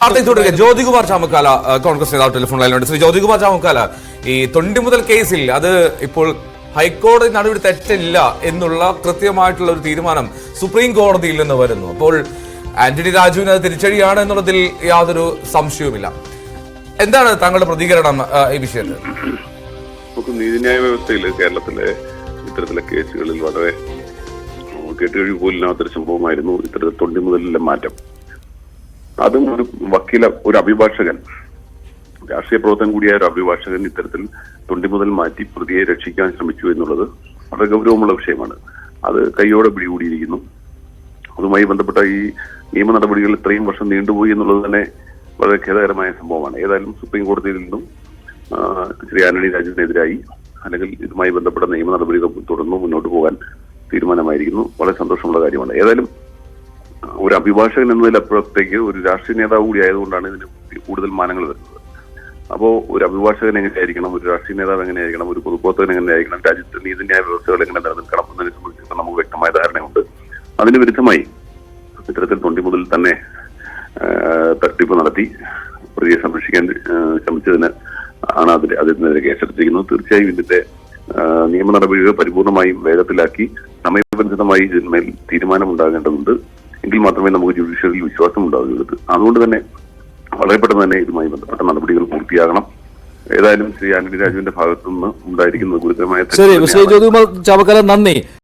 ജ്യോതികുമാർ ചാമക്കാല കോൺഗ്രസ് നേതാവ് ടെലിഫോൺ ലൈനിലുണ്ട്. ശ്രീ ജ്യോതികുമാർ ചാമക്കാല, ഈ തൊണ്ടി മുതൽ കേസിൽ അത് ഇപ്പോൾ ഹൈക്കോടതി നടപടി തെറ്റില്ല എന്നുള്ള കൃത്യമായിട്ടുള്ള ഒരു തീരുമാനം സുപ്രീം കോടതിയിൽ നിന്ന് വരുന്നു. അപ്പോൾ ആന്റണി രാജുവിന് അത് തിരിച്ചടിയാണ് എന്നുള്ളതിൽ യാതൊരു സംശയവുമില്ല. എന്താണ് താങ്കളുടെ പ്രതികരണം ഈ വിഷയത്തിൽ? നമുക്ക് നീതിന്യായ വ്യവസ്ഥയിൽ കേരളത്തിലെ ഇത്തരത്തിലെ കേസുകളിൽ വളരെ കേട്ടുകഴിവ് പോലില്ലാത്തൊരു സംഭവമായിരുന്നു ഇത്തരത്തിൽ തൊണ്ടി മുതലിലെ മാറ്റം. അതും ഒരു അഭിഭാഷകൻ, രാഷ്ട്രീയ പ്രവർത്തനം കൂടിയായ ഒരു അഭിഭാഷകൻ ഇത്തരത്തിൽ തൊണ്ടി മുതൽ മാറ്റി പ്രതിയെ രക്ഷിക്കാൻ ശ്രമിച്ചു എന്നുള്ളത് വളരെ ഗൗരവമുള്ള വിഷയമാണ്. അത് കൈയോടെ പിടികൂടിയിരിക്കുന്നു. അതുമായി ബന്ധപ്പെട്ട ഈ നിയമ നടപടികൾ ഇത്രയും വർഷം നീണ്ടുപോയി എന്നുള്ളത് തന്നെ വളരെ ഖേദകരമായ സംഭവമാണ്. ഏതായാലും സുപ്രീം കോടതിയിൽ നിന്നും ശ്രീ ആന്റണി രാജുവിനെതിരായി അല്ലെങ്കിൽ ഇതുമായി ബന്ധപ്പെട്ട നിയമ നടപടികൾ തുടർന്ന് മുന്നോട്ട് പോകാൻ തീരുമാനമായിരിക്കുന്നു. വളരെ സന്തോഷമുള്ള കാര്യമാണ്. ഏതായാലും ഒരു അഭിഭാഷകൻ എന്നതിലപ്പുറത്തേക്ക് ഒരു രാഷ്ട്രീയ നേതാവ് കൂടി ആയതുകൊണ്ടാണ് ഇതിന് കൂടുതൽ മാനങ്ങൾ വരുന്നത്. അപ്പോൾ ഒരു അഭിഭാഷകൻ എങ്ങനെയായിരിക്കണം, ഒരു രാഷ്ട്രീയ നേതാവ് എങ്ങനെയായിരിക്കണം, ഒരു പൊതുപ്രവർത്തകൻ എങ്ങനെയായിരിക്കണം, രാജ്യത്തെ നീതിന്യായ വ്യവസ്ഥകൾ എങ്ങനെ നിലനിൽക്കണം എന്നതിനെ സംബന്ധിച്ച് നമുക്ക് വ്യക്തമായ ധാരണയുണ്ട്. അതിന് വിരുദ്ധമായി ഇത്തരത്തിൽ തൊണ്ടി മുതൽ തന്നെ തട്ടിപ്പ് നടത്തി പ്രതിയെ സംരക്ഷിക്കാൻ ശ്രമിച്ചതിന് ആണ് അതിനെതിരെ കേസെടുത്തിരിക്കുന്നത്. തീർച്ചയായും ഇതിന്റെ നിയമ നടപടികൾ പരിപൂർണമായും വേഗത്തിലാക്കി സമയബന്ധിതമായി ഇതിന്മേൽ തീരുമാനമുണ്ടാകേണ്ടതുണ്ട്. എങ്കിൽ മാത്രമേ നമുക്ക് ജുഡീഷ്യറിയിൽ വിശ്വാസം ഉണ്ടാവുകയുള്ളൂ. അതുകൊണ്ട് തന്നെ വളരെ പെട്ടെന്ന് തന്നെ ഇതുമായി ബന്ധപ്പെട്ട നടപടികൾ പൂർത്തിയാകണം. ഏതായാലും ശ്രീ ആന്റണി രാജുവിന്റെ ഭാഗത്തുനിന്ന് ഉണ്ടായിരിക്കുന്നത് ഗുരുതരമായ നന്ദി.